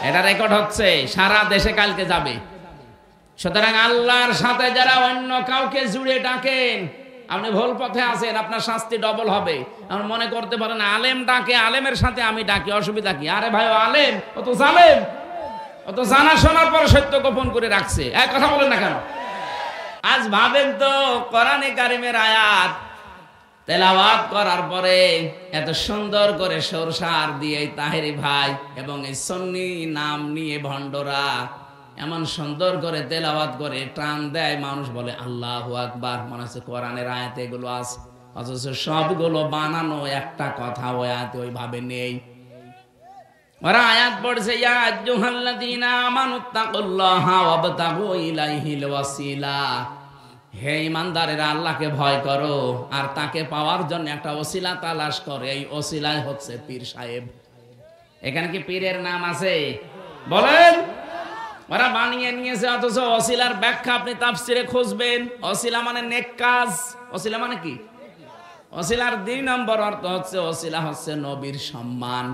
এটা রেকর্ড হচ্ছে, সারা দেশে কালকে যাবে। সুতরাং আল্লাহর সাথে যারা অন্য কাউকে জুড়ে ডাকেন, আপনি ভুল পথে আছেন, আপনার শাস্তি ডবল হবে। আপনি মনে করতে পারেন আলেম ডাকে, আলেমের সাথে আমি ডাকি, অসুবিধা কি? আরে ভাই, ও আলেম, ও তো জালেম, ও তো জানা শোনার পর সত্য গোপন করে রাখছে। এক কথা বলেন না কেন? আজ ভাবেন তো, কোরআনে কারিমের আয়াত তেলাওয়াত করার পরে এত সুন্দর করে সরসার দিয়ে তাহেরি ভাই এবং এই সুন্নি নাম নিয়ে ভণ্ডরা এমন সুন্দর করে তেলাওয়াত করে টান দেয়, মানুষ বলে আল্লাহু আকবার, মনে হচ্ছে কোরআনের আয়াতে এগুলো আছে, অথচ সবগুলো বানানো, একটা কথা ওই আয়াতে ওইভাবে নেই। ওরা আয়াত পড়ছে, ইয়া আইয়ুহাল্লাযীনা আমানুত্তাকুল্লাহা ওয়াবতাগু ইলাইহিল ওয়াসিলা, হে ঈমানদারেরা আল্লাহকে ভয় করো আর তাকে পাওয়ার জন্য একটা ওসিলা তালাশ করো। এই ওসিলাই হচ্ছে পীর সাহেব। এখানে কি পীরের নাম আছে? বলেন। ওরা বানিয়ে নিয়েছে, অথচ ওসিলার ব্যাখ্যা আপনি তাফসিরে খুঁজবেন। ওসিলা মানে নেক কাজ। ওসিলা মানে কি? ওসিলার 2 নম্বর অর্থ হচ্ছে ওসিলা হচ্ছে নবীর সম্মান।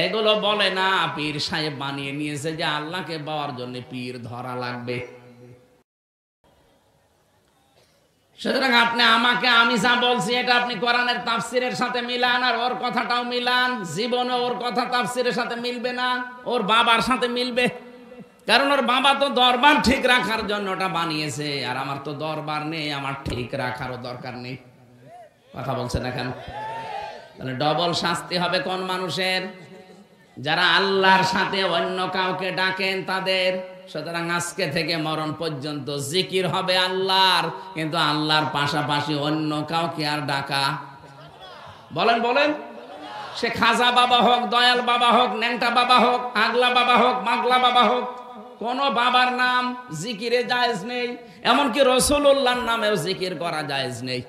এগুলো বলে না, পীর সাহেব বানিয়ে নিয়েছে যে আল্লাহকে পাওয়ার জন্য পীর ধরা লাগবে। সুতরাং আপনি আমাকে, আমি যা বলছি এটা আপনি কোরআনের তাফসিরের সাথে মিলান, আর ওর কথাটাও মিলান। জীবনে ওর কথা তাফসিরের সাথে মিলবে না, ওর বাবার সাথে মিলবে। কারণ ওর বাবা তো দরবার ঠিক রাখার জন্য ওটা বানিয়েছে, আর আমার তো দরবার নেই, আমার ঠিক রাখারও দরকার নেই। কথা বলছে না কেন? তাহলে ডবল শাস্তি হবে কোন মানুষের? যারা আল্লাহর সাথে অন্য কাউকে ডাকেন তাদের। সুতরাং আজকে থেকে মরণ পর্যন্ত জিকির হবে আল্লাহর, কিন্তু আল্লাহর পাশাপাশি অন্য কাউকে আর ডাকা, বলেন বলেন, সে খাজা বাবা হোক, দয়াল বাবা হোক, ন্যাংটা বাবা হোক, আগলা বাবা হোক, মাগলা বাবা হোক, কোন বাবার নাম জিকিরে জায়েজ নেই। এমনকি রাসূলুল্লাহর নামেও জিকির করা জায়েজ নেই।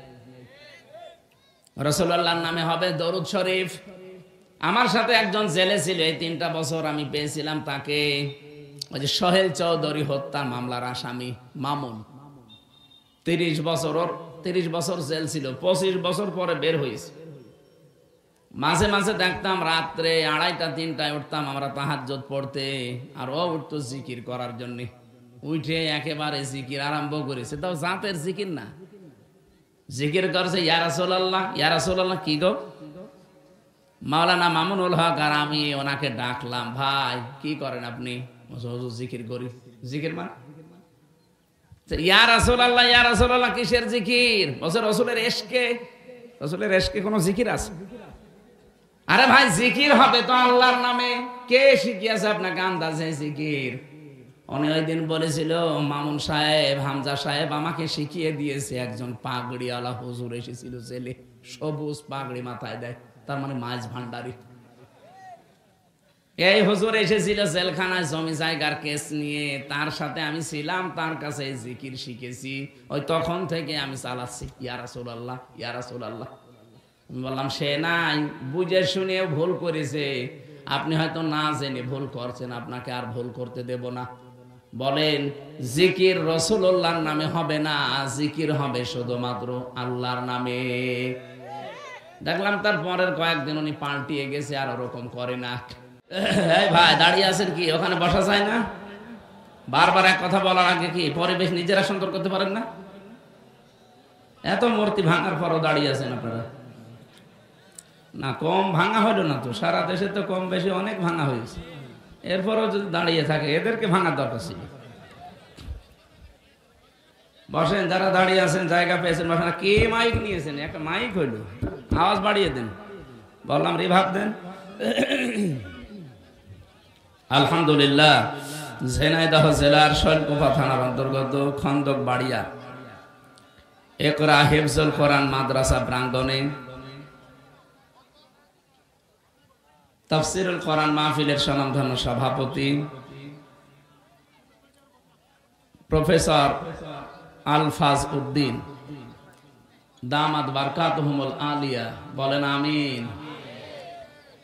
রাসূলুল্লাহর নামে হবে দরুদ শরীফ। আমার সাথে একজন জেলে ছিল, এই 3টা বছর আমি পেয়েছিলাম তাকে। ওই যে সোহেল চৌধুরী হত্যা মামলার আসামি মামুন, 30 বছর জেল ছিল, 25 বছর পরে বের হয়েছে। মাঝে মাঝে দেখতাম রাত্রে 2:30-3টায় উঠতাম আমরা তাহাজ্জুদ পড়তে, আর ও উঠতো জিকির করার জন্য। উঠে একেবারে জিকির আরম্ভ করেছে, তাও জাতের জিকির না, জিকির করছে ইয়া রাসূলুল্লাহ, ইয়া রাসূলুল্লাহ। কি গো? মাওলানা মামুনুল হক আর আমি ওনাকে ডাকলাম, ভাই কি করেন আপনি? হুজুর জিকির করি। জিকির মানে ইয়া রাসূলুল্লাহ, ইয়া রাসূলুল্লাহ কিসের জিকির? বলছে রাসূলের ইশকে। রাসূলের ইশকে কোনো জিকির আছে? আরে ভাই, জিকির হবে তো আল্লাহর নামে। কে শিখিয়েছে আপনাকে আন্দাজে জিকির? উনি ওই দিন বলেছিল, মামুন সাহেব, হামজা সাহেব আমাকে শিখিয়ে দিয়েছে। একজন পাগড়িওয়ালা হুজুর এসেছিল জেলে, সবুজ পাগড়ি মাথায় দেয়, তার মানে মাছ ভান্ডারি। এই হুজুর এসেছিল জেলখানায় জমি জায়গার কেস নিয়ে, তার সাথে আমি ছিলাম, তার কাছে জিকির শিখেছি। ওই তখন থেকে আমি চালাচ্ছি ইয়া রাসূলুল্লাহ, ইয়া রাসূলুল্লাহ। আমি বললাম সে নাই, বুঝে শুনে ভুল করেছে, আপনি হয়তো না জেনে ভুল করছেন, আপনাকে আর ভুল করতে দেব না। বলেন, জিকির রাসূলুল্লাহর নামে হবে না, জিকির হবে শুধুমাত্র আল্লাহর নামে। দেখলাম তার পরের কয়েকদিন উনি পাল্টিয়ে গেছে, আর ওরকম করে না। এই ভাই, দাঁড়িয়ে আছেন কি? ওখানে বসা যায় না? বারবার এক কথা বলার আগে কি পরিবেশ নিজেরা সুন্দর করতে পারেন না? এত মূর্তি ভাঙার পরও দাঁড়িয়ে আছেন আপনারা। না, কম ভাঙা হলো না তো, সারা দেশে তো কম বেশি অনেক ভাঙা হয়েছে, এরপরও যদি দাঁড়িয়ে থাকে এদেরকে ভাঙার দরকার ছিল। বসেন, যারা দাঁড়িয়ে আছেন, জায়গা পেয়েছেন বসেন। কে মাইক নিয়েছেন? একটা মাইক হইল, আওয়াজ বাড়িয়ে দেন, বললাম রিভাব দেন। আলহামদুলিল্লাহ, ঝিনাইদহ জেলার শৈলকুপা থানার অন্তর্গত খন্দক বাড়িয়া ইকরা হিফজুল কোরআন মাদ্রাসা প্রাঙ্গণে তাফসীরুল কোরআন মাহফিলের স্বনামধন্য সভাপতি প্রফেসর আলফাজ উদ্দিন দামাত বারকাতুহুমুল আলিয়া, বলেন আমিন।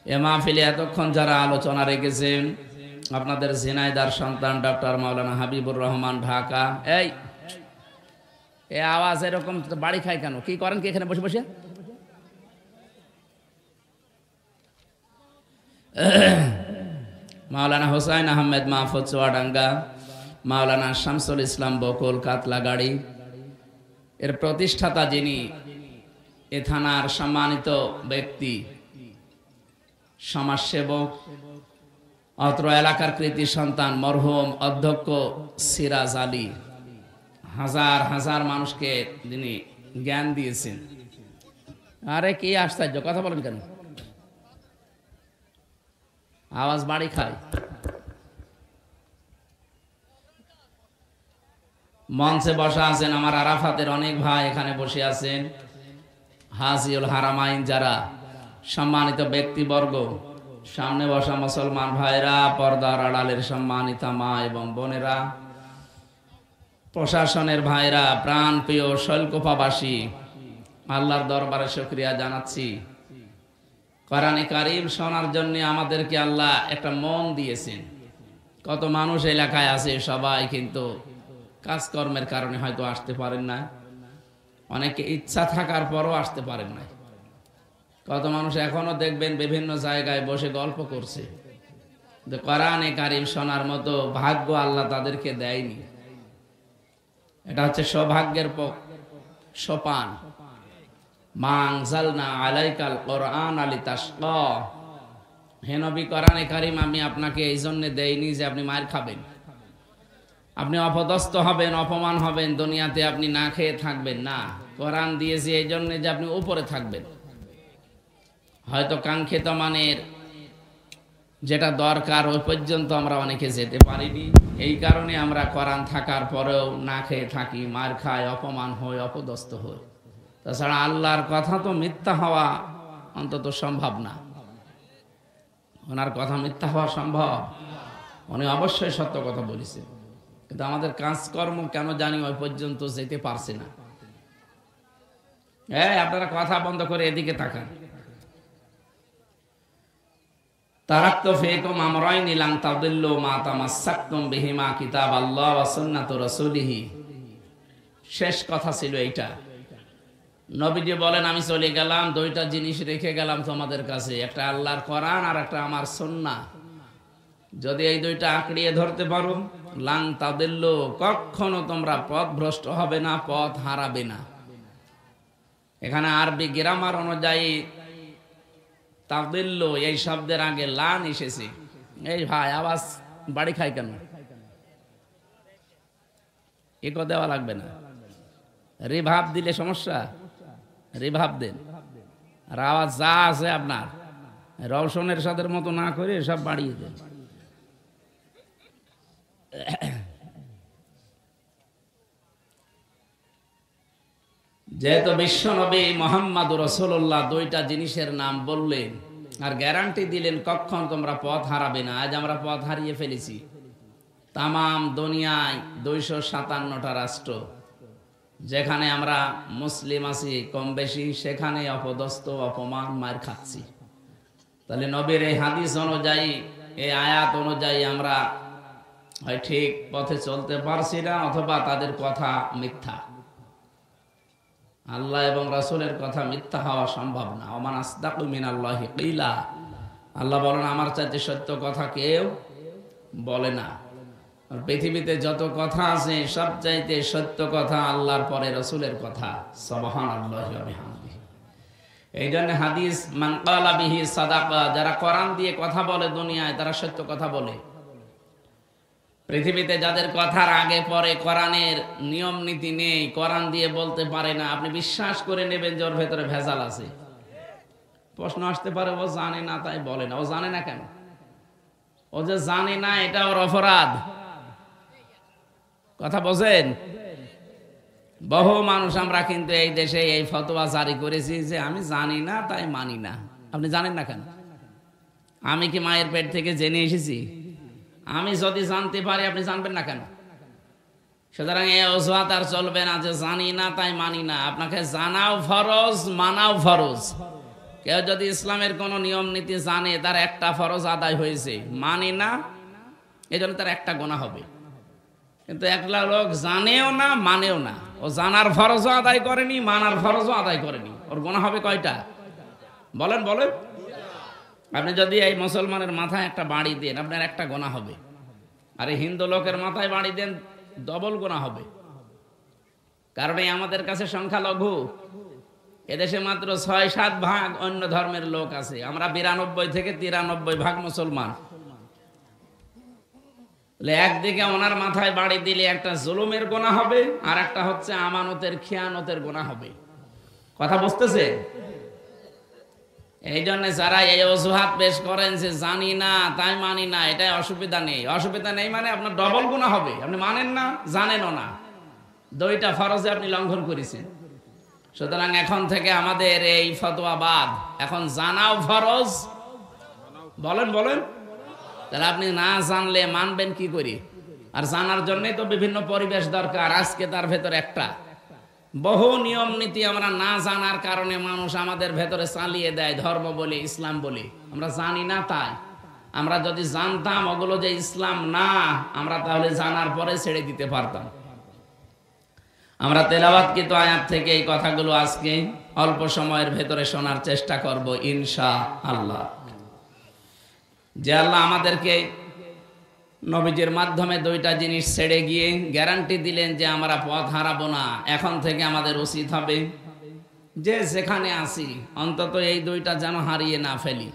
এ মাহফিলে এতক্ষণ যারা আলোচনা রেখেছেন, আপনাদের ঝিনাইদার সন্তান ডক্টর মাওলানা হাবিবুর রহমান, ঢাকা। এই আওয়াজ এরকম বাড়ি খায় কেন? কি করেন কি এখানে বসে বসে? মাওলানা হোসাইন আহমেদ মাহফুজ চুয়াডাঙ্গা, মাওলানা শামসুল ইসলাম বকুল কাতলাগাড়ি, এর প্রতিষ্ঠাতা যিনি এ থানার সম্মানিত ব্যক্তি, সমাজসেবক, অত্র এলাকার কৃতি সন্তান মরহুম অধ্যক্ষ সিরাজ আলী, হাজার হাজার মানুষকে যিনি জ্ঞান দিয়েছেন। আরে কি আশ্চর্য, কথা বলেন কেন? আওয়াজ বাড়ি খায়। মঞ্চে বসা আছেন আমার আরাফাতের অনেক ভাই, এখানে বসে আছেন হাজিউল হারামাইন যারা সম্মানিত ব্যক্তিবর্গ, সামনে বসা মুসলমান ভাইরা, পর্দার আড়ালের সম্মানিতা মা এবং বোনেরা, প্রশাসনের ভাইরা, প্রাণ প্রিয় শৈলকুপাবাসী, আল্লাহর দরবারে শুকরিয়া জানাচ্ছি। কোরআনে কারীম শোনার জন্য আমাদেরকে আল্লাহ একটা মন দিয়েছেন। কত মানুষ এলাকায় আছে, সবাই কিন্তু কাজকর্মের কারণে হয়তো আসতে পারেন না, অনেকে ইচ্ছা থাকার পরও আসতে পারেন না। কত মানুষ এখনো দেখবেন বিভিন্ন জায়গায় বসে গল্প করছে, কোরআনে কারীম শোনার মতো ভাগ্য আল্লাহ তাদেরকে দেয়নি। এটা হচ্ছে সৌভাগ্যের সোপান। মা আনজালনা আলাইকাল কোরআন লিতাশকা, হে নবী কোরআনে কারীম আমি আপনাকে এই জন্য দেইনি যে আপনি মার খাবেন, আপনি অপদস্থ হবেন, অপমান হবেন, দুনিয়াতে আপনি না খেয়ে থাকবেন না। কোরআন দিয়েছি এই জন্য যে আপনি উপরে থাকবেন। হয়তো কাঙ্ক্ষিত মানের যেটা দরকার ওই পর্যন্ত আমরা অনেকে যেতে পারিনি, এই কারণে আমরা কোরআন থাকার পরেও না খেয়ে থাকি, মার খাই, অপমান হই, অপদস্থ হই। তাছাড়া আল্লাহর কথা তো মিথ্যা হওয়া অন্তত সম্ভব না। ওনার কথা মিথ্যা হওয়া সম্ভব? উনি অবশ্যই সত্য কথা বলেছেন, কিন্তু আমাদের কাজকর্ম কেন জানি ওই পর্যন্ত যেতে পারছে না। আপনারা কথা বন্ধ করে এদিকে তাকান। তারাক্তু ফীকুম আমরাইনি লান তাদিল্লু মা তামাসসাকতুম বিহিমা কিতাবাল্লাহ ওয়া সুন্নাতু রাসূলিহি। শেষ কথা ছিল এইটা। নবীজি বলেন আমি চলে গেলাম, দুইটা জিনিস রেখে গেলাম তোমাদের কাছে, একটা আল্লাহর কোরআন আর একটা আমার সুন্নাহ। যদি এই দুইটা আঁকড়িয়ে ধরতে পারো, লান তাদিল্লু, কখনো তোমরা পথভ্রষ্ট হবে না, পথ হারাবে না। এখানে আরবি গ্রামার অনুযায়ী তাদিল্লু এই শব্দের আগে লান এসেছে। এই ভাই আওয়াজ বাড়ি খায় কেন? ইকো দেওয়া লাগবে না, রিভাব দিলে সমস্যা, রিভাব দেন। আর আওয়াজ যা আছে আপনার রওশনের সাথে মতো না করে সব বাড়িয়ে দেন। যেহেতু বিশ্ব নবী মুহাম্মদুর রাসূলুল্লাহ দুইটা জিনিসের নাম বললেন আর গ্যারান্টি দিলেন কখন তোমরা পথ হারাবে না। আজ আমরা পথ হারিয়ে ফেলেছি। তামাম দুনিয়ায় 257টা রাষ্ট্র, যেখানে আমরা মুসলিম আছি কম বেশি, সেখানে অপদস্থ, অপমান, মার খাচ্ছি। তাহলে নবীর এই হাদিস অনুযায়ী, এই আয়াত অনুযায়ী আমরা হয় ঠিক পথে চলতে পারছি না, অথবা তাদের কথা মিথ্যা। আল্লাহ এবং রাসূলের কথা মিথ্যা হওয়া সম্ভব না। ওমান আসদাকু মিনাল্লাহি কিলা, আল্লাহ বলেন আমার চাইতে সত্য কথা কেউ বলে না। আর পৃথিবীতে যত কথা আছে সব চাইতে সত্য কথা আল্লাহর পরে রাসূলের কথা। সুবহানাল্লাহি ওয়া বিহামদিহি। এই জন্য হাদিস মান ক্বালা বিহি সাদাকা, যারা কোরআন দিয়ে কথা বলে দুনিয়ায় তারা সত্য কথা বলে। পৃথিবীতে যাদের কথার আগে পরে কোরআনের নিয়ম নীতি নেই, কোরআন দিয়ে বলতে পারে না, আপনি বিশ্বাস করে নেবেন যে ওর ভেতরে ভেজাল আছে। প্রশ্ন আসতে পারে ও জানে না তাই বলে না। ও জানে না কেন? ও যে জানে না এটা ওর অপরাধ। কথা বোঝেন? বহু মানুষ আমরা কিন্তু এই দেশে এই ফতোয়া জারি করেছি যে আমি জানি না তাই মানি না। আপনি জানেন না কেন? আমি কি মায়ের পেট থেকে জেনে এসেছি? আমি যদি জানতে পারি আপনি জানবেন না কেন? সুতরাং এই অজুহাত আর চলবে না যে জানি না তাই মানি না। আপনাকে জানাও ফরজ, মানাও ফরজ। কেউ যদি ইসলামের কোন নিয়ম নীতি জানে তার একটা ফরজ আদায় হয়েছে, মানি না এই জন্য তার একটা গুনাহ হবে। কিন্তু একলা লোক জানেও না মানেও না, ও জানার ফরজও আদায় করেনি, মানার ফরজও আদায় করেনি, ওর গুনাহ হবে কয়টা? বলেন বলেন। আপনি যদি এই মুসলমানের মাথায় একটা বাড়ি দেন, আপনার একটা গোনা হবে, আর এই হিন্দু লোকের মাথায় বাড়ি দেন, ডবল গোনা হবে। কারণ এই আমাদের কাছে সংখ্যালঘু, এদেশে মাত্র ৬-৭ ভাগ অন্য ধর্মের লোক আছে, আমরা ৯২ থেকে ৯৩ ভাগ মুসলমান। একদিকে ওনার মাথায় বাড়ি দিলে একটা জুলুমের গোনা হবে, আর একটা হচ্ছে আমানতের খিয়ানতের গোনা হবে। কথা বুঝতেছে? এই জন্য যারা এই অজুহাত পেশ করেন যে জানি না তাই মানি না, এটাই অসুবিধা নেই। অসুবিধা নেই মানে আপনার ডবল গুনাহ হবে, আপনি মানেন না, জানেনও না, দুইটা ফরজে আপনি লঙ্ঘন করেছেন। সুতরাং এখন থেকে আমাদের এই ফতোয়া বাদ, এখন জানাও ফরজ। বলেন বলেন, তাহলে আপনি না জানলে মানবেন কি করি? আর জানার জন্যই তো বিভিন্ন পরিবেশ দরকার। আজকে তার ভেতর একটা বহু নিয়ম নীতি আমরা না জানার কারণে মানুষ আমাদের ভেতরে চালিয়ে দেয়, ধর্ম বলে, ইসলাম বলে। আমরা জানি না, তাই আমরা যদি জানতাম ওগুলো যে ইসলাম না, আমরা তাহলে জানার পরে ছেড়ে দিতে পারতাম। আমরা তেলাওয়াতকৃত আয়াত থেকে এই কথাগুলো আজকে অল্প সময়ের ভেতরে শোনার চেষ্টা করব ইনশাআল্লাহ। যে আল্লাহ আমাদেরকে নবীজির মাধ্যমে দুইটা জিনিস ছেড়ে গিয়ে গ্যারান্টি দিলেন যে আমরা পথ হারাবো না, এখন থেকে আমাদের উচিত হবে যে যেখানে আসি অন্তত এই দুইটা যেন হারিয়ে না ফেলি।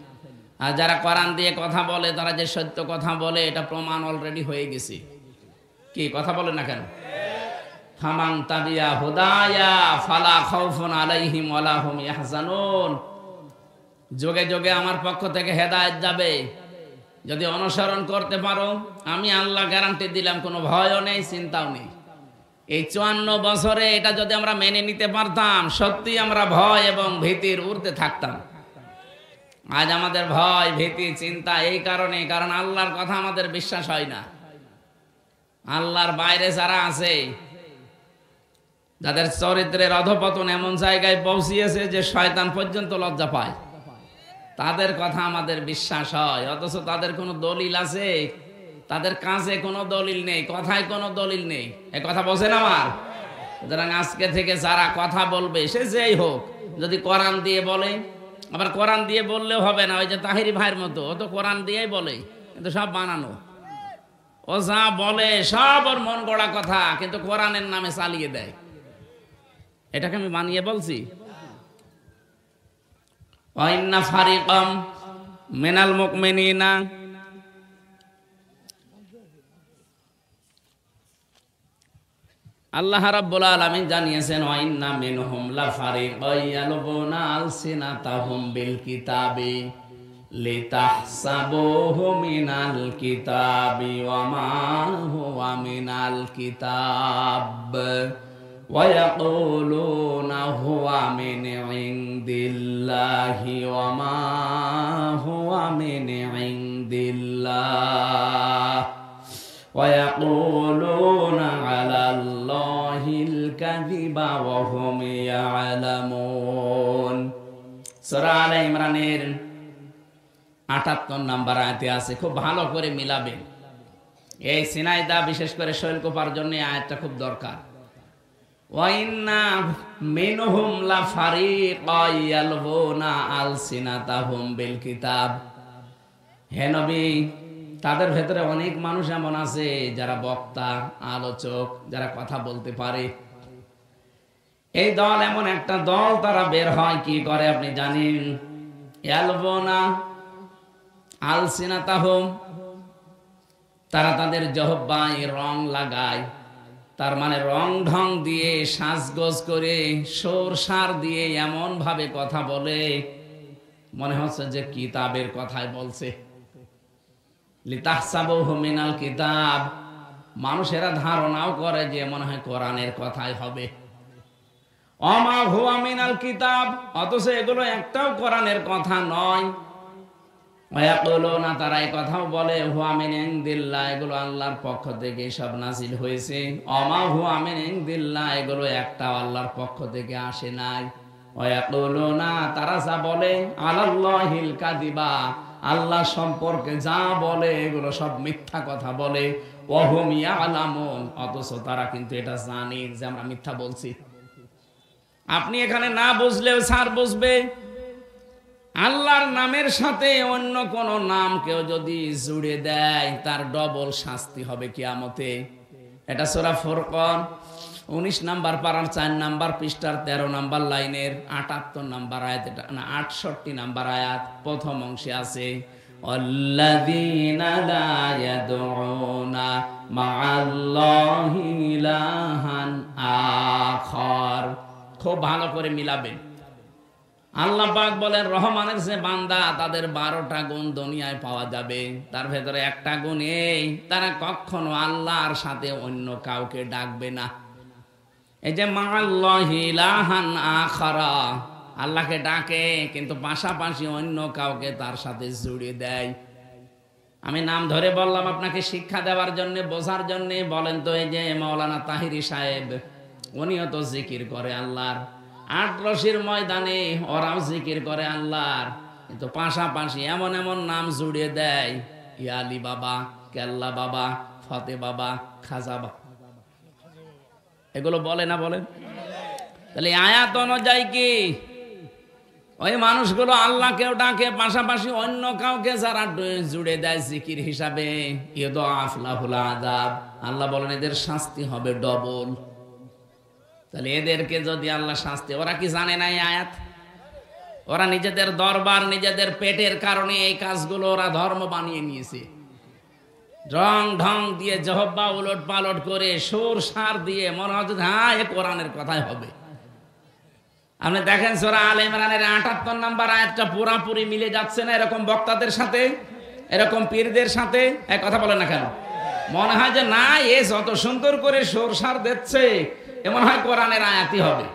আর যারা কোরআন দিয়ে কথা বলে, তারা যে সত্য কথা বলে, এটা প্রমাণ অলরেডি হয়ে গেছে। কি কথা বলে না কেন? ফামান তাবিয়া হুদায়া ফালা খাউফুন আলাইহিম ওয়ালা হুম ইয়াহজানুন। যোগে যোগে আমার পক্ষ থেকে হেদায়েত যাবে, যদি অনুসরণ করতে পারো। আমি আল্লাহ গ্যারান্টি দিলাম, কোনো ভয়ও নেই, চিন্তাও নেই। এই ৫৪ বছরে এটা যদি আমরা মেনে নিতে পারতাম, সত্যি আমরা ভয় এবং ভীতির ঊর্ধ্বে থাকতাম। আজ আমাদের ভয়, ভীতি, চিন্তা এই কারণে, কারণ আল্লাহর কথা আমাদের বিশ্বাস হয় না। আল্লাহর বাইরে যারা আছে, যাদের চরিত্রের অধপতন এমন জায়গায় পৌঁছিয়েছে যে শয়তান পর্যন্ত লজ্জা পায়, তাদের কথা আমাদের বিশ্বাস হয়। অথচ তাদের কোনো দলিল আছে? তাদের কাছে কোনো দলিল নেই, কথায় কোনো দলিল নেই। এ কথা বোঝেন আমার? সুতরাং আজকে থেকে যারা কথা বলবে, সে যেই হোক, যদি কোরআন দিয়ে বলে, আবার কোরআন দিয়ে বললেও হবে না, ওই যে তাহিরি ভাইয়ের মতো, ও তো কোরআন দিয়েই বলে, কিন্তু সব বানানো। ও যা বলে সব ওর মন গড়া কথা, কিন্তু কোরআনের নামে চালিয়ে দেয়। এটাকে আমি মানিয়ে বলছি? ওয়াইন্না ফারিকাম মিনাল মুমিনিনা, আল্লাহ রাব্বুল আলামিন জানিয়েছেন, ওয়াইন্না মিনহুম লাফারিকান ইয়ালবুনা আলসিনাতাহুম বিল কিতাবি লিতাহসাবুহু মিনাল কিতাবি ওয়া মা হুয়া মিনাল কিতাব وَيَقُولُونَ هُوَ مِنْ عِنْدِ اللَّهِ وَمَا هُوَ مِنْ عِنْدِ اللَّهِ وَيَقُولُونَ عَلَى اللَّهِ الْكَذِبَ وَهُمْ يَعْلَمُونَ। সূরা আলে ইমরানের ৭৮ নম্বর আয়াতে আছে, খুব ভালো করে মিলাবেন। এই সিনাইদা বিশেষ করে শৈলকুপার জন্য আয়াতটা খুব দরকার। ওয়াইন্না মিনহুম লাফারিকান ইয়ালবুনা আলসিনাতাহুম বিল কিতাব। হে নবী, তাদের ভেতরে অনেক মানুষ এমন আছে যারা বক্তা, আলোচক, যারা কথা বলতে পারে। এই দল এমন একটা দল, তারা বের হয় কি করে আপনি জানেন? ইয়ালবুনা আলসিনাতাহুম, তারা তাদের জিহ্বায় রং লাগায়। তার মানে রং ঢং দিয়ে, সাজগোজ করে, সুর সার দিয়ে এমন ভাবে কথা বলে, মনে হচ্ছে যে কিতাবের কথাই বলছে। লিতাহসাবুহু মিনাল কিতাব, মানুষেরা ধারণাও করে যে মনে হয় কোরআনের কথাই হবে। ওয়া মা হুয়া মিনাল কিতাব, অথচ এগুলো একটাও কোরআনের কথা নয়। ওয়ায়াকুলুনা, তারা এই কথাও বলে, হুয়া মিন ইনদিল্লাহ, এগুলো আল্লাহর পক্ষ থেকে সব নাজিল হয়েছে। ওয়া মা হুয়া মিন ইনদিল্লাহ, এগুলো একটাও আল্লাহর পক্ষ থেকে আসে নাই। ওয়ায়াকুলুনা, তারা যা বলে, আলাল্লাহিল কাযিবা, আল্লাহ সম্পর্কে যা বলে এগুলো সব মিথ্যা কথা বলে। ওয়া হুম ইয়ালামুন, অথচ তারা কিন্তু এটা জানে যে আমরা মিথ্যা বলছি। আপনি এখানে না বুঝলেও স্যার বুঝবে। আল্লাহর নামের সাথে অন্য কোন নাম কেউ যদি জুড়ে দেয় তার ডবল শাস্তি হবে কিয়ামতে। এটা সূরা ফুরকান 19 নাম্বার পারার 4 নাম্বার পৃষ্ঠার 13 নাম্বার লাইনের 78 নাম্বার আয়াত, এটা না 68 নাম্বার আয়াত প্রথম অংশে আছে আল্লাযীনা লা ইয়াদউনা মা'আল্লাহি ইলাহান আখার। খুব ভালো করে মিলাবেন। আল্লাহ পাক বলেন রহমানের যে বান্দা তাদের 12টা গুণ দুনিয়ায় পাওয়া যাবে, তার ভেতরে একটা গুণ এই, তারা কখনো আল্লাহর সাথে অন্য কাউকে ডাকবে না। এই যে মা'আল্লাহি ইলাহান আখারা, আল্লাহকে ডাকে কিন্তু পাশাপাশি অন্য কাউকে তার সাথে জুড়িয়ে দেয়। আমি নাম ধরে বললাম আপনাকে শিক্ষা দেওয়ার জন্য, বোঝার জন্য। বলেন তো এই যে মাওলানা তাহিরি সাহেব, উনিও তো জিকির করে আল্লাহর, আটরশির ময়দানে ওরাও জিকির করে আল্লাহর, কিন্তু পাশাপাশি এমন এমন নাম জুড়িয়ে দেয়, ইয়া আলী বাবা, কেল্লা বাবা, ফতে বাবা, খাজা বাবা, এগুলো বলে না বলেন? তাহলে আয়াত অনুযায়ী কি ওই মানুষগুলো আল্লাহকেও ডাকে, পাশাপাশি অন্য কাউকে যারা জুড়ে দেয় জিকির হিসাবে, ইউদাআফ লাহুল আযাব, আল্লাহ বলেন এদের শাস্তি হবে ডবল। তাহলে এদেরকে যদি আল্লাহ শাস্তি, ওরা কি জানে না এই আয়াত? ওরা নিজেদের দরবার, নিজেদের পেটের কারণে এই কাজগুলো ওরা ধর্ম বানিয়ে নিয়েছে। রং ঢং দিয়ে জহব্বা উলট পালট করে সুর সার দিয়ে মনে হচ্ছে হ্যাঁ এ কোরআনের কথাই হবে। আপনি দেখেন সূরা আলে ইমরানের 78 নাম্বার আয়াতটা পুরাপুরি মিলে যাচ্ছে না এরকম বক্তাদের সাথে, এরকম পীরদের সাথে? এক কথা বলেন না কেন? মনে হয় যে না, এ যত সুন্দর করে সুর সার দিচ্ছে এমন হয় কোরআনের আয়াতই হবে।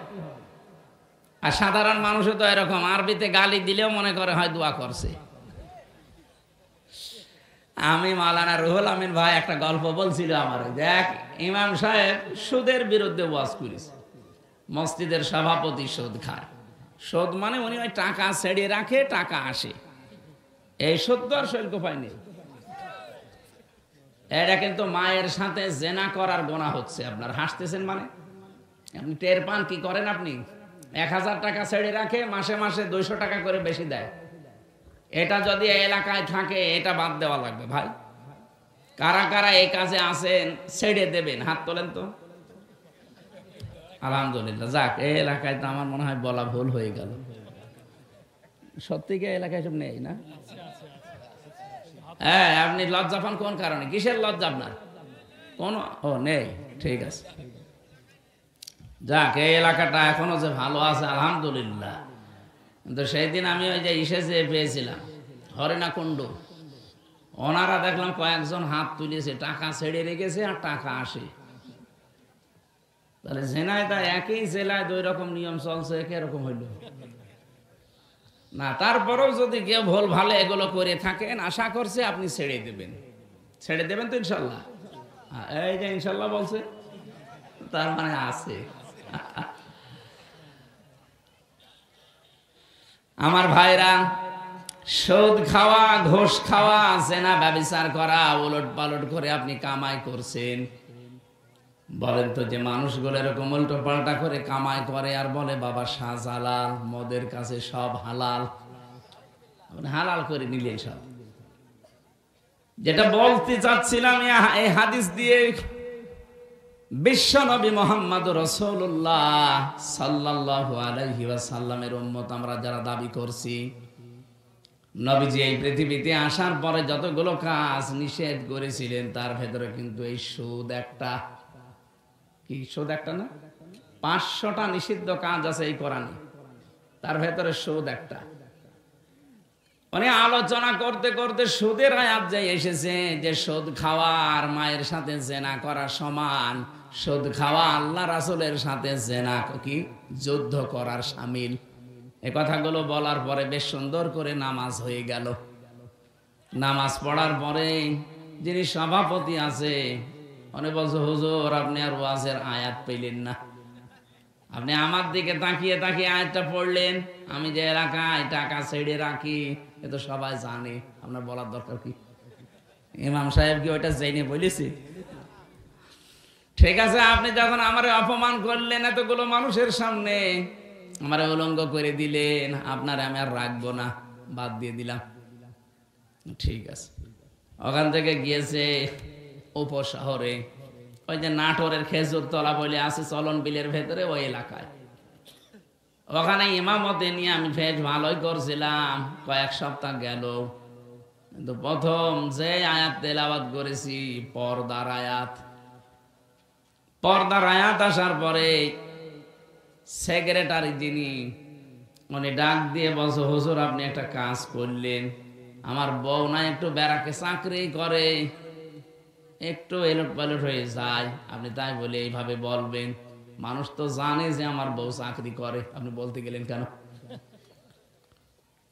আর সাধারণ মানুষও তো এরকম, আরবিতে গালি দিলেও মনে করে হয় দোয়া করছে। আমি মাওলানা রুহুল আমিন ভাই একটা গল্প বলছিল আমার, দেখ ইমাম সাহেব সুদের বিরুদ্ধে ওয়াজ করেছে, মসজিদের সভাপতি সুদ খায়। সুদ মানে উনি ওই টাকা ছেড়ে রাখে, টাকা আসে, এই সুদ তো আর শৈল্ক পায়নি। এটা কিন্তু মায়ের সাথে জেনা করার গোনা হচ্ছে। আপনার হাসতেছেন মানে আপনি টের পান কি করেন? আপনি 1000 টাকা ছেড়ে রাখে, মাসে মাসে 200 টাকা করে বেশি দেয়। এটা যদি এলাকায় থাকে এটা বাদ দেওয়া লাগবে ভাই। কারা কারা এই কাজে আছেন ছেড়ে দেবেন, হাত তোলেন তো। আলহামদুলিল্লাহ, যাক এই এলাকায় তো আমার মনে হয় বলা ভুল হয়ে গেল। সত্যি কি এলাকায় সব নেই না? হ্যাঁ, আপনি লজ্জা পান কোন কারণে? কিসের লজ্জা আপনার? কোন ও নেই, ঠিক আছে। যাক এই এলাকাটা এখনো যে ভালো আছে আলহামদুলিল্লাহ। কিন্তু সেই দিন আমি ওই যে ইসে পেয়েছিলাম হরিণাকুণ্ড, ওনারা দেখলাম কয়েকজন হাত তুলেছে, টাকা ছেড়ে রেখেছে আর টাকা আসে। তাহলে জেনায় তা একই জেলায় 2 রকম নিয়ম চলছে, এরকম হইল না। তারপরেও যদি কেউ ভুল ভালো এগুলো করে থাকেন, আশা করছে আপনি ছেড়ে দেবেন। ছেড়ে দেবেন তো ইনশাল্লাহ? এই যে ইনশাল্লাহ বলছে, তার মানে আছে। আমার ভাইরা, সুদ খাওয়া, ঘুষ খাওয়া, জেনা ব্যভিচার করা, উলট পালট করে আপনি কামাই করছেন। বলেন তো যে মানুষগুলো এরকম উল্টো পাল্টা করে কামাই করে আর বলে বাবা শাহজালাল, মদের কাছে সব হালাল, হালাল করে নিলেন সব। যেটা বলতে চাচ্ছিলাম এই হাদিস দিয়ে, বিশ্ব নবী মুহাম্মদ রাসূলুল্লাহ সাল্লাল্লাহু আলাইহি ওয়াসাল্লামের উম্মত আমরা যারা দাবি করছি, নবীজি এই পৃথিবীতে আসার পরে যতগুলো কাজ নিষেধ করেছিলেন তার ভেতরে কিন্তু এই সুদ একটা। কি সুদ একটা না? 500টা নিষিদ্ধ কাজ আছে এই কোরআনে, তার ভেতরে সুদ একটা। মানে আলোচনা করতে করতে সুদের আয়াত যে এসেছে যে সুদ খাওয়া আর মায়ের সাথে জেনা করা সমান, সুদ খাওয়া আল্লাহ রাসূলের সাথে জেনা কি যুদ্ধ করার শামিল। এই কথাগুলো বলার পরে বেশ সুন্দর করে নামাজ হয়ে গেল। নামাজ পড়ার পরে যিনি সভাপতি আছে উনি বলছে, হুজুর আপনি আর ওয়াজের আয়াত পেলেন না, আপনি আমার দিকে তাকিয়ে তাকিয়ে আয়াতটা পড়লেন। আমি যে এলাকায় টাকা ছেড়ে রাখি এ তো সবাই জানে, আপনার বলার দরকার কি? ইমাম সাহেব কি ওইটা জেনে বলেছে? ঠিক আছে, আপনি যখন আমার অপমান করলেন এতগুলো মানুষের সামনে, আমার উলঙ্গ করে দিলেন, আপনার আমি আর রাখবো না। বাদ দিয়ে দিলাম। ঠিক আছে। ওখান থেকে গিয়েছে উপশহরে, ওই যে নাটোরের খেজুর তলা বলে আছে চলন বিলের ভেতরে, ওই এলাকায়। ওখানে ইমামতে নিয়ে আমি বেশ ভালোই করছিলাম, কয়েক সপ্তাহ গেল। কিন্তু প্রথম যে আয়াত তেলাওয়াত করেছি পর্দার আয়াত, পর্দার আয়াত আসার পরে সেক্রেটারি যিনি, উনি ডাক দিয়ে বলছে, হুজুর আপনি একটা কাজ করলেন, আমার বউ না একটু ব্যারাকে চাকরি করে, একটু এলট পালট হয়ে যায়, আপনি তাই বলে এইভাবে বলবেন? মানুষ তো জানে যে আমার বউ চাকরি করে, আপনি বলতে গেলেন কেন?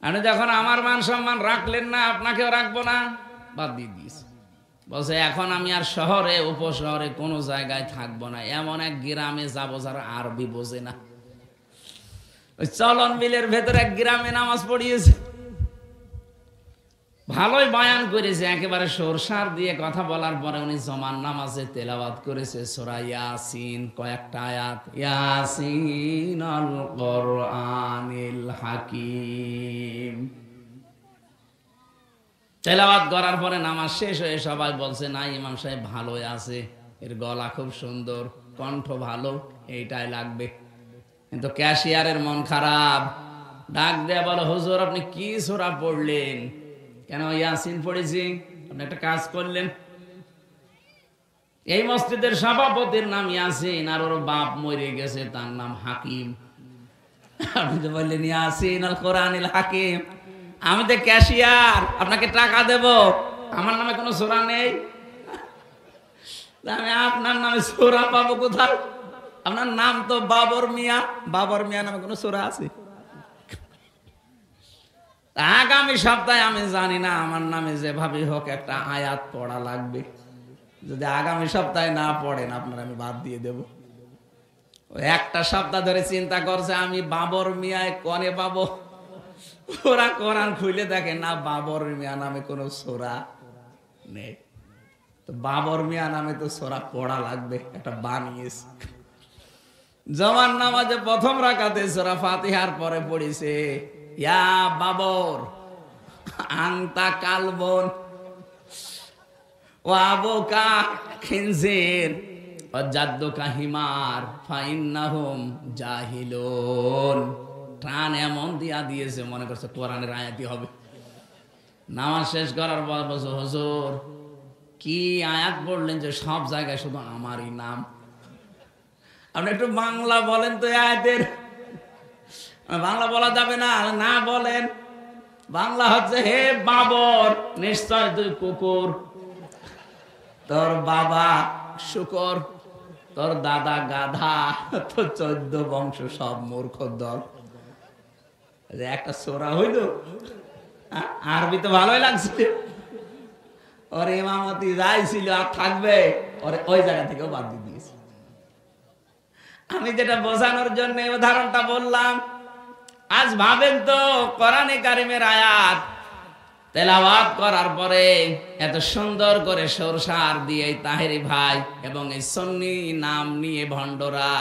আপনি যখন আমার মান সম্মান রাখলেন না, আপনাকেও রাখবো না, বাদ দিয়ে দিয়েছি। বলছে এখন আমি আর শহরে উপশহরে কোনো জায়গায় থাকবো না, এমন এক গ্রামে যাবো যারা আরবি বোঝে না। ওই চলন বিলের ভেতরে এক গ্রামে নামাজ পড়িয়েছে, ভালোই বয়ান করেছে, একেবারে সরসার দিয়ে কথা বলার পরে উনি জমান নামাজে তেলাওয়াত করেছে সূরা ইয়াসিন, কয়েকটা আয়াত, ইয়াসিন আল কোরআনিল হাকিম। তেলাওয়াত করার পরে নামাজ শেষ হয়ে সবাই বলছে, না ইমাম সাহেব ভালোই আছে, এর গলা খুব সুন্দর, কণ্ঠ ভালো, এইটাই লাগবে। কিন্তু ক্যাশিয়ারের মন খারাপ, ডাক দেয়া বলো, হুজুর আপনি কি সূরা পড়লেন? কেন? ইয়াসিন পড়েছি। আপনি একটা কাজ করলেন, এই মসজিদের সভাপতির নাম ইয়াসিন, আর ওর বাপ মরে গেছে, তার নাম হাকিম। আপনি তো বললেন ইয়াসিন আল কোরআনিল হাকিম, আমি তো ক্যাশিয়ার, আপনাকে টাকা দেব, আমার নামে কোনো সূরা নেই, আমি আপনার নামে সূরা পাবো কোথায়? আপনার নাম তো বাবর মিয়া, বাবর মিয়া নামে কোনো সূরা আছে? আগামী সপ্তাহে আমি জানি না, আমার নামে যেভাবে হোক একটা আয়াত পড়া লাগবে, যদি আগামী সপ্তাহে না পড়েন আপনার আমি বাদ দিয়ে দেব। একটা সপ্তাহ ধরে চিন্তা করছে আমি বাবর মিয়ায় কনে পাবো, ওরা কোরআন খুলে দেখে না বাবর মিয়া নামে কোনো সূরা নেই। তো বাবর মিয়া নামে তো সূরা পড়া লাগবে, একটা বানিয়েছে। জমান নামাজে প্রথম রাকাতে সূরা ফাতিহার পরে পড়িছে, ইয়া বাবর আনতা কালবন ওয়া আবুকা খিনজির ওয়া জাদ্দুকা হিমার ফাইন্নাহুম জাহিলুন। টান এমন দিয়া দিয়েছে মনে করছে কোরআনের আয়াতই হবে। নামাজ শেষ করার পর বলছে, হুজুর কি আয়াত পড়লেন যে সব জায়গায় শুধু আমারই নাম? আপনি একটু বাংলা বলেন তো আয়াতের। বাংলা বলা যাবে না, না বলেন। বাংলা হচ্ছে, হে বাবর নিশ্চয় তুই কুকুর, তোর বাবা শুকর, তোর দাদা গাধা, তোর 14 বংশ সব মূর্খ দল। একটা সূরা হইল, আরবি তো ভালোই লাগছে। ওর ইমামতি যাই ছিল আর থাকবে, ওরে ওই জায়গা থেকেও বাদ দিয়ে দিয়েছে। আমি যেটা বোঝানোর জন্য উদাহরণটা বললাম, আজ ভাবেন তো কোরআনে কারিমের আয়াত তেলাওয়াত করার পরে এত সুন্দর করে সরসার দিয়ে তাহেরি ভাই এবং এই সুন্নি নাম নিয়ে ভণ্ডরা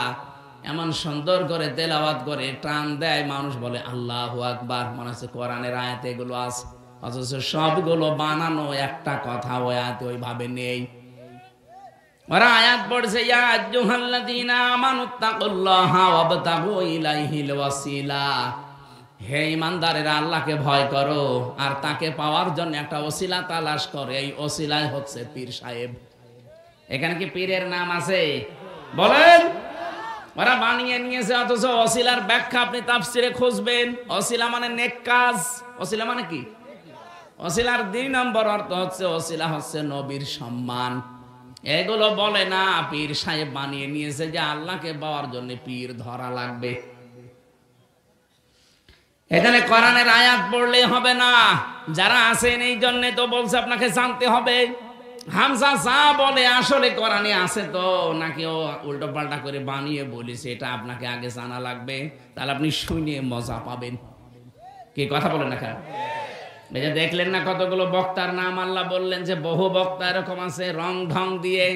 এমন সুন্দর করে তেলাওয়াত করে টান দেয়, মানুষ বলে আল্লাহু আকবার, মনে হচ্ছে কোরআনের আয়াতে এগুলো আছে, অথচ সবগুলো বানানো, একটা কথা ওই আয়াতে ওইভাবে নেই। ওরা আয়াত পড়ছে, ইয়া আইয়ুহাল্লাযীনা আমানুত্তাকুল্লাহা ওয়াবতাগু ইলাইহিল ওয়াসিলা, হে ঈমানদারেরা আল্লাহকে ভয় করো আর তাকে পাওয়ার জন্য একটা ওসিলা তালাশ করো। এই ওসিলাই হচ্ছে পীর সাহেব। এখানে কি পীরের নাম আছে? বলেন। ওরা বানিয়ে নিয়েছে, অথচ ওসিলার ব্যাখ্যা আপনি তাফসিরে খুঁজবেন। ওসিলা মানে নেক কাজ। ওসিলা মানে কি? ওসিলার 2 নম্বর অর্থ হচ্ছে ওসিলা হচ্ছে নবীর সম্মান। এগুলো বলে না, পীর সাহেব বানিয়ে নিয়েছে যে আল্লাহকে পাওয়ার জন্য পীর ধরা লাগবে। এখানে কোরআনের আয়াত পড়লে হবে না, যারা আছেন এই জন্য তো বলছে আপনাকে জানতে হবে। হামজা যা বলে আসলে কোরআনে আছে তো নাকি ও উল্টো পাল্টা করে বানিয়ে বলেছে, এটা আপনাকে আগে জানা লাগবে, তাহলে আপনি শুনে মজা পাবেন। কি কথা বলেন না? এই যে দেখলেন না কতগুলো বক্তার নাম আল্লাহ বললেন যে বহু বক্তা এরকম আছে, রং ঢং দিয়ে।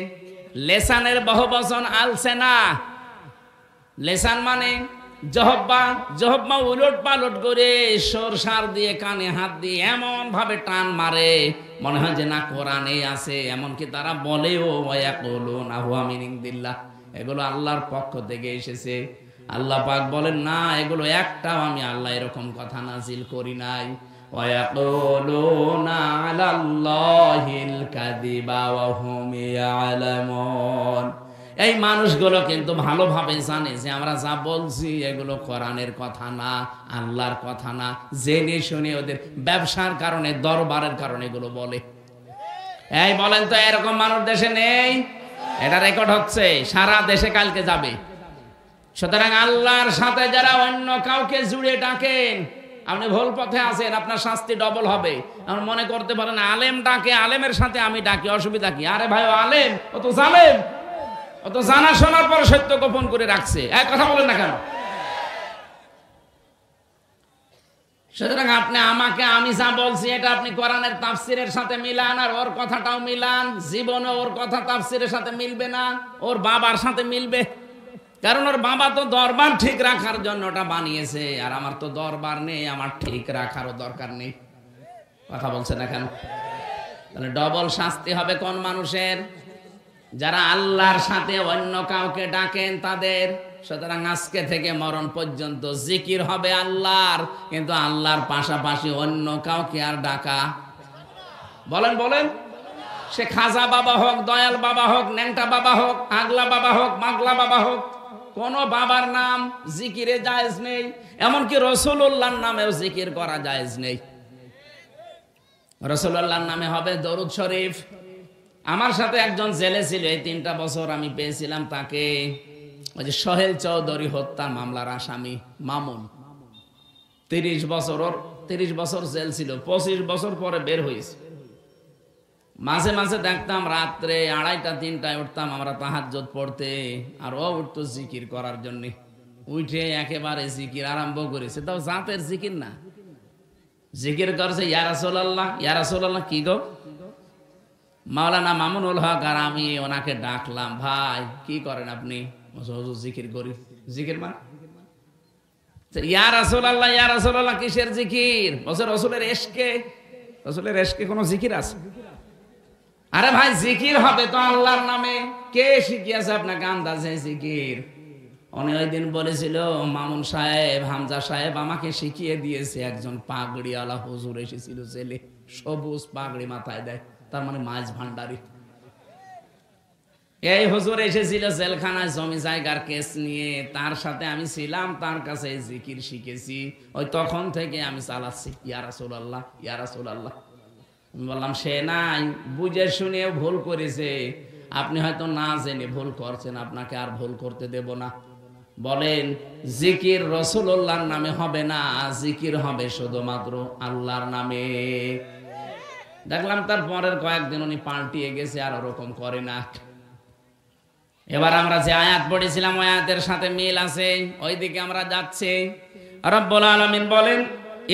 লেসানের বহুবচন আলসেনা। লেসান মানে জহব্বা উলট পালট করে সরসার দিয়ে কানে হাত দিয়ে এমন ভাবে টান মারে মনে হয় যে না কোরআনে আছে। এমনকি তারা বলেও ওয়ায়াকুলুনা হুয়া মিন ইনদিল্লাহ, এগুলো আল্লাহর পক্ষ থেকে এসেছে। আল্লাহ পাক বলেন না, এগুলো একটাও আমি আল্লাহ এরকম কথা নাজিল করি নাই। ওয়ায়াকুলুনা আলাল্লাহিল কাযিবা ওয়া হুম ইয়ালামুন। এই মানুষগুলো কিন্তু ভালোভাবে জানে যে আমরা যা বলছি এগুলো কোরআনের কথা না, আল্লাহর কথা না। জেনে শুনে ওদের ব্যবসার কারণে, দরবারের কারণে এগুলো বলে। এই বলেন তো এরকম মানুষ দেশে নেই? এটা রেকর্ড হচ্ছে, সারা দেশে কালকে যাবে। সুতরাং আল্লাহর সাথে যারা অন্য কাউকে জুড়ে ডাকেন, আপনি ভুল পথে আছেন, আপনার শাস্তি ডবল হবে। আপনি মনে করতে পারেন আলেম ডাকে, আলেমের সাথে আমি ডাকি, অসুবিধা কি? আরে ভাই, আলেম ও তো জালেম, ও তো জানা শোনার পর সত্য গোপন করে রাখছে। এক কথা বলেন না কেন? সুতরাং আপনি আমাকে, আমি যা বলছি এটা আপনি কোরআনের তাফসিরের সাথে মিলান, আর ওর কথাটাও মিলান। জীবনে ওর কথা তাফসিরের সাথে মিলবে না, ওর বাবার সাথে মিলবে। কারণ ওর বাবা তো দরবার ঠিক রাখার জন্য ওটা বানিয়েছে, আর আমার তো দরবার নেই, আমার ঠিক রাখারও দরকার নেই। কথা বলছে না কেন? তাহলে ডবল শাস্তি হবে কোন মানুষের? যারা আল্লাহর সাথে অন্য কাউকে ডাকেন তাদের। সুতরাং আজকে থেকে মরণ পর্যন্ত জিকির হবে আল্লাহর, কিন্তু আল্লাহর পাশাপাশি অন্য কাউকে আর ডাকা। বলেন বলেন, সে খাজা বাবা হোক, দয়াল বাবা হোক, ন্যাংটা বাবা হোক, আগলা বাবা হোক, মাগলা বাবা হোক, কোন বাবার নাম জিকিরে জায়েজ নেই। এমনকি রাসূলুল্লাহর নামেও জিকির করা জায়েজ নেই। রাসূলুল্লাহর নামে হবে দরুদ শরীফ। আমার সাথে একজন জেলে ছিল, এই 3টা বছর আমি পেয়েছিলাম তাকে। ওই যে সোহেল চৌধুরী হত্যা মামলার আসামি মামুন, 30 বছর জেল ছিল, 25 বছর পরে বের হয়েছে। মাঝে মাঝে দেখতাম রাত্রে 2:30 3টায় উঠতাম আমরা তাহাজ্জুদ পড়তে, আর ও উঠতো জিকির করার জন্য। উঠে একেবারে জিকির আরম্ভ করেছে, তাও জাতের জিকির না, জিকির করছে ইয়া রাসূলুল্লাহ, ইয়া রাসূলুল্লাহ। কি গো? মাওলানা মামুনুল হক আর আমি ওনাকে ডাকলাম, ভাই কি করেন আপনি? হুজুর জিকির করি। জিকির মানে ইয়া রাসূলুল্লাহ, ইয়া রাসূলুল্লাহ কিসের জিকির? বলছে রাসূলের ইশকে। রাসূলের ইশকে কোনো জিকির আছে? আরে ভাই, জিকির হবে তো আল্লাহর নামে। কে শিখিয়েছে আপনাকে আন্দাজে জিকির? উনি ওই দিন বলেছিল, মামুন সাহেব, হামজা সাহেব আমাকে শিখিয়ে দিয়েছে। একজন পাগড়িওয়ালা হুজুর এসেছিল, ছেলে সবুজ পাগড়ি মাথায় দেয়, তার মানে মাছ ভান্ডারি। এই হুজুর এসেছিল জেলখানায় জমি জায়গার কেস নিয়ে, তার সাথে আমি ছিলাম, তার কাছে জিকির শিখেছি। ওই তখন থেকে আমি চালাচ্ছি ইয়া রাসূলুল্লাহ, ইয়া রাসূলুল্লাহ। বললাম সে নাই, বুঝে শুনেও ভুল করেছে। আপনি হয়তো না জেনে ভুল করছেন, আপনাকে আর ভুল করতে দেব না। বলেন, জিকির রাসূলুল্লাহর নামে হবে না, জিকির হবে শুধুমাত্র আল্লাহর নামে। দেখলাম তার পরের কয়েকদিন উনি পাল্টিয়ে গেছে, আর ওরকম করে না। এবার আমরা যে আয়াত পড়েছিলাম ওই আয়াতের সাথে মিল আছে, ওইদিকে আমরা যাচ্ছি। রব্বুল আলামিন বলেন,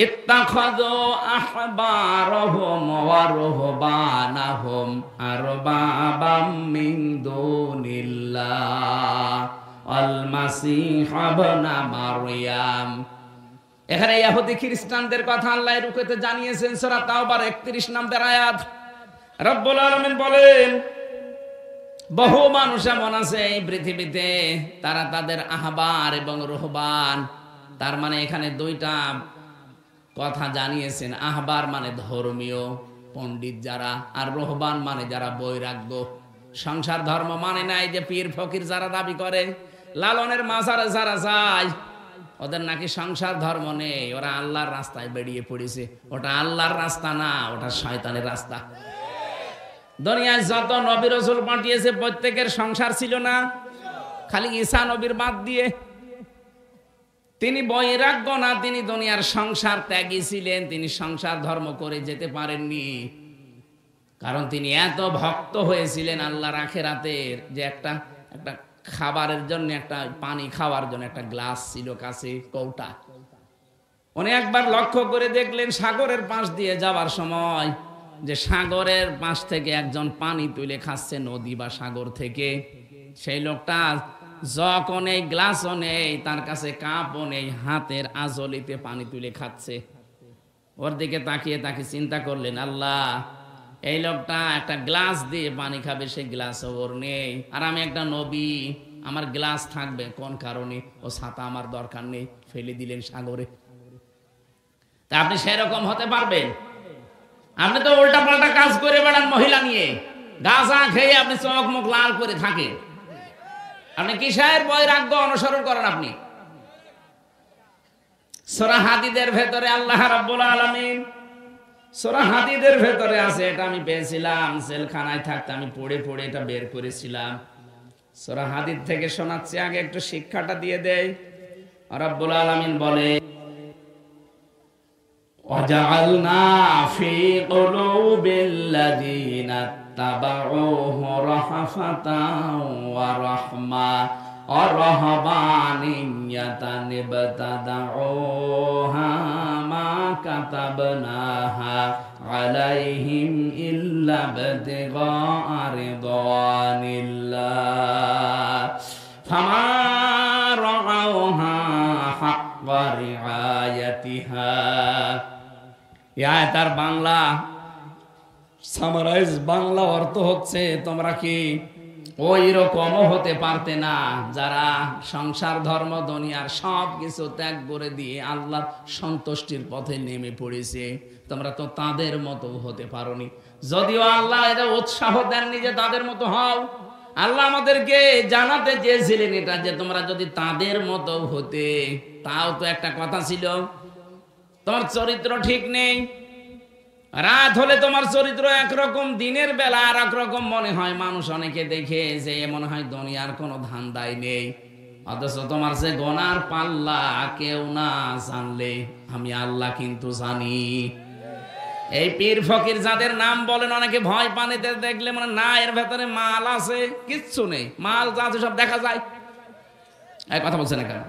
ইত্তাখাযু আহবারহুম ওয়া রুহবানাহুম আরবাবাম মিন দুনিল্লাহ আল মাসীহ ইবনে মারইয়াম। এখানে ইহুদি খ্রিস্টানদের কথা আল্লাহ রুকুতে জানিয়েছেন, সূরা তাওবার 31 নম্বর আয়াত। রব্বুল আলামিন বলেন, বহু মানুষ এমন আছে এই পৃথিবীতে, তারা তাদের আহবার এবং রুহবান, তার মানে এখানে 2টা কথা জানিয়েছেন। আহবার মানে ধর্মীয় পণ্ডিত যারা, আর রুহবান মানে যারা বৈরাগ্য, সংসার ধর্ম মানে নাই, যে পীর ফকির যারা দাবি করে, লালনের মাজারে যারা যায়, ওদের নাকি সংসার ধর্ম নেই, ওরা আল্লাহর রাস্তায় বেরিয়ে পড়েছে। ওটা আল্লাহর রাস্তা না, ওটা শয়তানের রাস্তা। দুনিয়ায় যত নবী রাসূল পাঠিয়েছে প্রত্যেকের সংসার ছিল না, খালি ঈসা নবীর বাদ দিয়ে। তিনি বৈরাগ্য না, তিনি দুনিয়ার সংসার ত্যাগী ছিলেন, তিনি সংসার ধর্ম করে যেতে পারেননি। কারণ তিনি এত ভক্ত হয়েছিলেন আল্লাহর আখিরাতের, যে একটা খাবারের জন্য, একটা পানি খাওয়ার জন্য একটা গ্লাস ছিল কাছে, কৌটা। উনি একবার লক্ষ্য করে দেখলেন সাগরের পাশ দিয়ে যাওয়ার সময়, যে সাগরের পাশ থেকে একজন পানি তুলে খাচ্ছে, নদী বা সাগর থেকে। সেই লোকটা জগও নেই, গ্লাসও নেই, তার কাছে কাপও নেই, হাতের আজলিতে পানি তুলে খাচ্ছে। ওর দিকে তাকিয়ে তাকে চিন্তা করলেন, আল্লাহ এই লোকটা একটা গ্লাস দিয়ে পানি খাবে, সেই গ্লাস ওর নেই, আর আমি একটা নবী, আমার গ্লাস থাকবে কোন কারণে? ও ছাতা আমার দরকার নেই, ফেলে দিলেন সাগরে। তা আপনি সেরকম হতে পারবেন? আপনি তো উল্টা পাল্টা কাজ করে বেড়ান মহিলা নিয়ে, গাঁজা খেয়ে আপনি চোখ মুখ লাল করে থাকেন। আপনি কিসের বৈরাগ্য অনুসরণ করেন? আপনি সূরা হাদীদের ভেতরে আল্লাহ রাব্বুল আলামিন, সূরা হাদীদের ভেতরে আছে, এটা আমি পেয়েছিলাম জেলখানায় থাকতে, আমি পড়ে পড়ে এটা বের করেছিলাম। সূরা হাদীদ থেকে শোনাচ্ছি, আগে একটু শিক্ষাটা দিয়ে দেই। রাব্বুল আলামিন বলে, وَجَعَلْنَا فِي قُلُوبِ الَّذِينَ اتَّبَعُوهُ رَأْفَةً وَرَحْمَةً وَرَهْبَانِيَّةً ابْتَدَعُوهَا مَا كَتَبْنَاهَا عَلَيْهِمْ إِلَّا ابْتِغَاءَ رِضْوَانِ اللَّهِ فَمَا رَعَوْهَا حَقَّ رِعَايَتِهَا। তার বাংলা সামারাইজ, বাংলা অর্থ হচ্ছে, তোমরা কি ওই রকমও হতে পারতে না যারা সংসার ধর্ম দুনিয়ার সব কিছু ত্যাগ করে দিয়ে আল্লাহর সন্তুষ্টির পথে নেমে পড়েছে? তোমরা তো তাদের মতো হতে পারোনি। যদিও আল্লাহ এটা উৎসাহ দেননি যে তাদের মতো হও, আল্লাহ আমাদেরকে জানাতে চেয়েছিলেন এটা, যে তোমরা যদি তাদের মতো হতে, তাও তো একটা কথা ছিল, তোমার চরিত্র ঠিক নেই। রাত হলে তোমার চরিত্র একরকম, দিনের বেলা আর একরকম মনে হয়। মানুষ অনেকে দেখে যে মনে হয় দুনিয়ার কোনো ধান্দাই নেই, অথচ তোমার যে গোনার পাল্লা কেউ না জানলে আমি আল্লাহ কিন্তু জানি। এই পীর ফকির যাদের নাম বলেন, অনেকে ভয় পান, এদের দেখলে মনে না এর ভেতরে মাল আছে, কিচ্ছু নেই, মাল যা আছে সব দেখা যায়। এই কথা বলছে না কেন?